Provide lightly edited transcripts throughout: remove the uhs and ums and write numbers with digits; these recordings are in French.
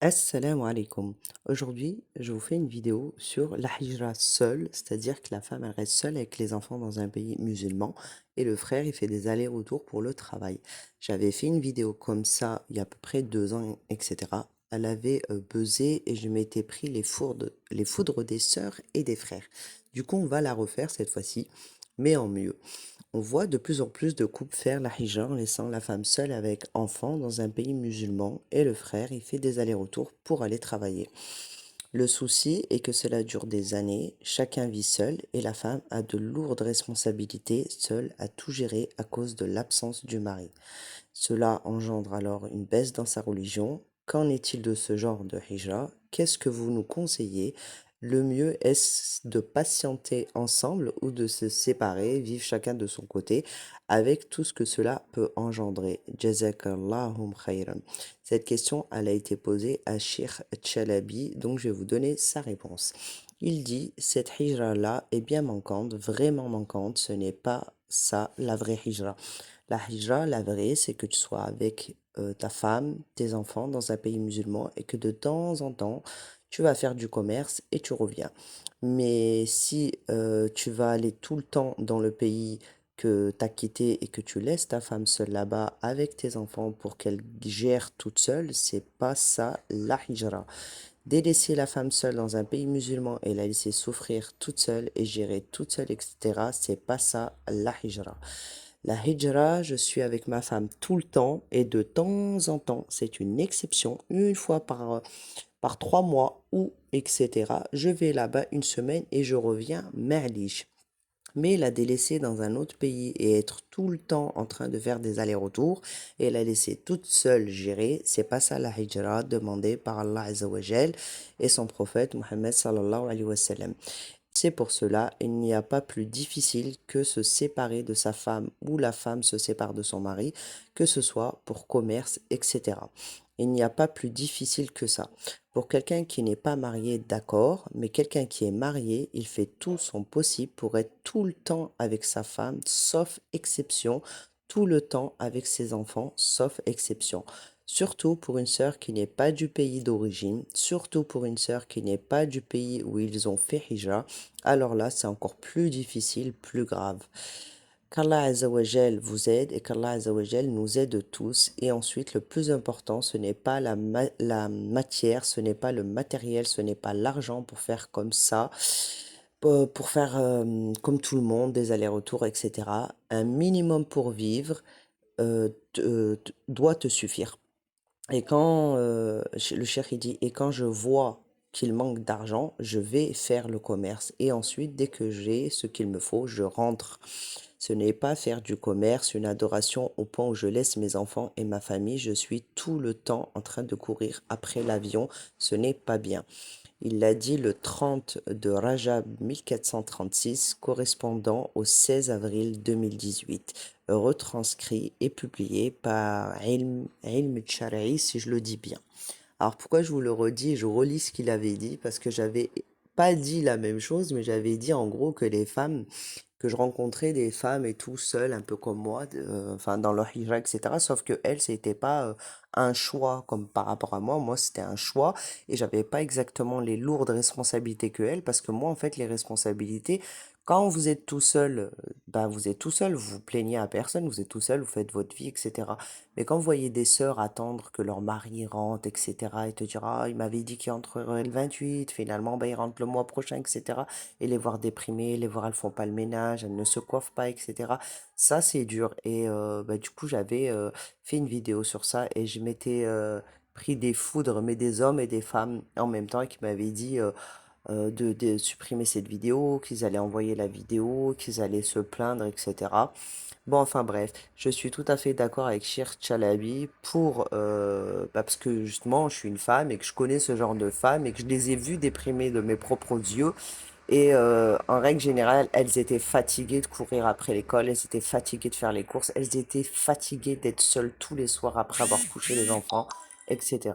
Assalamu alaikum. Aujourd'hui, je vous fais une vidéo sur la hijra seule, c'est-à-dire que la femme elle reste seule avec les enfants dans un pays musulman et le frère il fait des allers-retours pour le travail. J'avais fait une vidéo comme ça il y a à peu près 2 ans, etc. Elle avait buzzé et je m'étais pris les foudres des sœurs et des frères. Du coup, on va la refaire cette fois-ci, mais en mieux. On voit de plus en plus de couples faire la hijra en laissant la femme seule avec enfants dans un pays musulman et le frère il fait des allers-retours pour aller travailler. Le souci est que cela dure des années, chacun vit seul et la femme a de lourdes responsabilités seule à tout gérer à cause de l'absence du mari. Cela engendre alors une baisse dans sa religion. Qu'en est-il de ce genre de hijra? Qu'est-ce que vous nous conseillez? Le mieux est-ce de patienter ensemble ou de se séparer, vivre chacun de son côté, avec tout ce que cela peut engendrer? Jazakallahum khayran. Cette question, elle a été posée à Sheikh Chalabi, donc je vais vous donner sa réponse. Il dit, cette hijra-là est bien manquante, vraiment manquante, ce n'est pas ça la vraie hijra. La hijra, la vraie, c'est que tu sois avec ta femme, tes enfants dans un pays musulman et que de temps en temps, tu vas faire du commerce et tu reviens. Mais si tu vas aller tout le temps dans le pays que tu as quitté et que tu laisses ta femme seule là-bas avec tes enfants pour qu'elle gère toute seule, c'est pas ça la hijra. Délaisser la femme seule dans un pays musulman et la laisser souffrir toute seule et gérer toute seule, etc., c'est pas ça la hijra. La hijra, je suis avec ma femme tout le temps et de temps en temps, c'est une exception, une fois par 3 mois ou etc. Je vais là-bas une semaine et je reviens merliche. Mais la délaisser dans un autre pays et être tout le temps en train de faire des allers-retours et la laisser toute seule gérer, c'est pas ça la hijra demandée par Allah Azza wa Jal et son prophète Mohammed sallallahu alayhi wa sallam. C'est pour cela, il n'y a pas plus difficile que se séparer de sa femme ou la femme se sépare de son mari, que ce soit pour commerce, etc. Il n'y a pas plus difficile que ça. Pour quelqu'un qui n'est pas marié, d'accord, mais quelqu'un qui est marié, il fait tout son possible pour être tout le temps avec sa femme, sauf exception, tout le temps avec ses enfants, sauf exception. Surtout pour une sœur qui n'est pas du pays d'origine, surtout pour une sœur qui n'est pas du pays où ils ont fait hijra, alors là, c'est encore plus difficile, plus grave. Qu'Allah Azzawajal vous aide et qu'Allah Azzawajal nous aide tous. Et ensuite, le plus important, ce n'est pas la matière, ce n'est pas le matériel, ce n'est pas l'argent pour faire comme ça, pour faire comme tout le monde, des allers-retours, etc. Un minimum pour vivre doit te suffire. Et quand le cheikh il dit, et quand je vois qu'il manque d'argent, je vais faire le commerce. Et ensuite, dès que j'ai ce qu'il me faut, je rentre. Ce n'est pas faire du commerce, une adoration au point où je laisse mes enfants et ma famille. Je suis tout le temps en train de courir après l'avion. Ce n'est pas bien. Il l'a dit le 30 de Rajab 1436, correspondant au 16 avril 2018, retranscrit et publié par Ilm Tshara'i, si je le dis bien. Alors pourquoi je vous le redis, je relis ce qu'il avait dit, parce que j'avais pas dit la même chose, mais j'avais dit en gros que les femmes, que je rencontrais des femmes et tout seules, un peu comme moi, enfin dans leur hijra, etc. Sauf que elles, c'était pas un choix comme par rapport à moi. Moi, c'était un choix et j'avais pas exactement les lourdes responsabilités que elles, parce que moi, en fait, les responsabilités, quand vous êtes tout seul, ben vous êtes tout seul, vous vous plaignez à personne, vous êtes tout seul, vous faites votre vie, etc. Mais quand vous voyez des sœurs attendre que leur mari rentre, etc., et te dire, ah, il m'avait dit qu'il rentrerait le 28, finalement, ben, il rentre le mois prochain, etc., et les voir déprimées, les voir, elles font pas le ménage, elles ne se coiffent pas, etc., ça, c'est dur. Et bah, du coup, j'avais fait une vidéo sur ça, et je m'étais pris des foudres, mais des hommes et des femmes en même temps, et qui m'avaient dit de supprimer cette vidéo, qu'ils allaient envoyer la vidéo, qu'ils allaient se plaindre, etc. Bon, enfin bref, je suis tout à fait d'accord avec Shir Chalabi pour, parce que justement, je suis une femme et que je connais ce genre de femmes et que je les ai vues déprimées de mes propres yeux. Et en règle générale, elles étaient fatiguées de courir après l'école, elles étaient fatiguées de faire les courses, elles étaient fatiguées d'être seules tous les soirs après avoir couché les enfants, etc.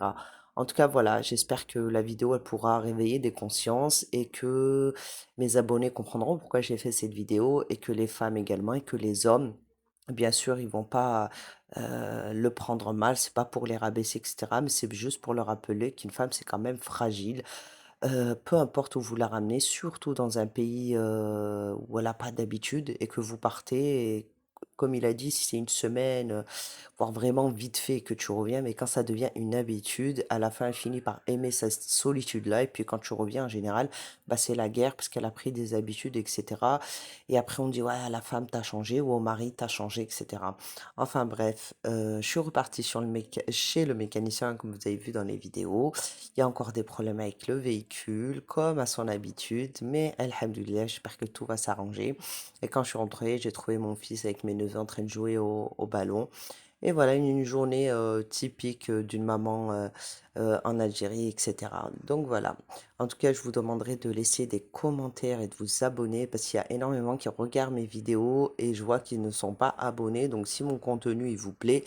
En tout cas, voilà, j'espère que la vidéo, elle pourra réveiller des consciences et que mes abonnés comprendront pourquoi j'ai fait cette vidéo et que les femmes également et que les hommes Bien sûr, ils vont pas, le prendre mal, c'est pas pour les rabaisser et cetera, mais c'est juste pour leur rappeler qu'une femme, c'est quand même fragile. Peu importe où vous la ramenez, surtout dans un pays, où elle a pas d'habitude et que vous partez et comme il a dit, si c'est une semaine, voire vraiment vite fait que tu reviens, mais quand ça devient une habitude, à la fin, elle finit par aimer sa solitude-là et puis quand tu reviens, en général, bah, c'est la guerre parce qu'elle a pris des habitudes et cetera et après on dit: «Ouais, la femme t'a changé» ou au mari: «Tu changé» et cetera. Enfin bref, je suis repartie sur le chez le mécanicien comme vous avez vu dans les vidéos. Il y a encore des problèmes avec le véhicule, comme à son habitude, mais alhamdoulilah, j'espère que tout va s'arranger. Et quand je suis rentrée, j'ai trouvé mon fils avec mes neveux en train de jouer au ballon. Et voilà, une journée typique d'une maman en Algérie, etc. Donc voilà. En tout cas, je vous demanderai de laisser des commentaires et de vous abonner parce qu'il y a énormément qui regardent mes vidéos et je vois qu'ils ne sont pas abonnés. Donc si mon contenu il vous plaît,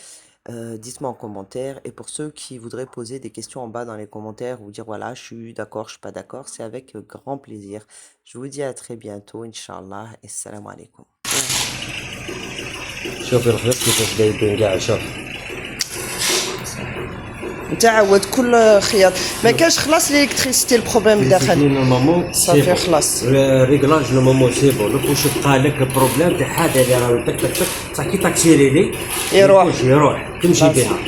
dites-moi en commentaire. Et pour ceux qui voudraient poser des questions en bas dans les commentaires ou dire voilà, je suis d'accord, je suis pas d'accord, c'est avec grand plaisir. Je vous dis à très bientôt, Inch'Allah, et salam alaikum. شوف الخيط كيفاش دايبين كاع شوف تعود كل خياط ما كاش خلاص الالكتريسيتي البروبليم داخل نورمالمون صافي خلاص ريغلاج نورمالمون سي بون دوك واش بقى لك بروبليم تاع حاجه اللي راه تك تك تك صح كي تاكسيري لي يروح تمشي بها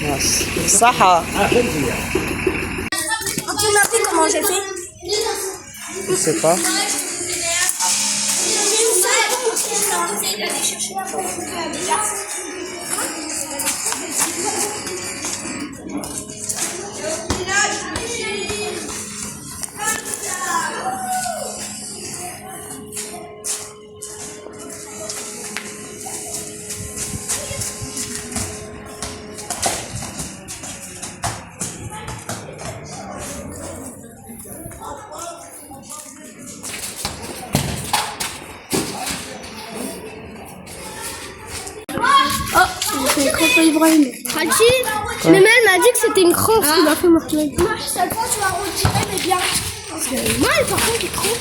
خلاص صحة فهمتي Tu m'as appris comment j'ai fait? je sais pas Essaye d'aller chercher la photo déjà. Oh, c'est une crampe à Ibrahim. Hachi, mais elle m'a dit que c'était une crampe ce qu'il a fait Martin. Moi, cette fois, tu vas retirer, mais bien. Parce que moi, par contre, il est trop.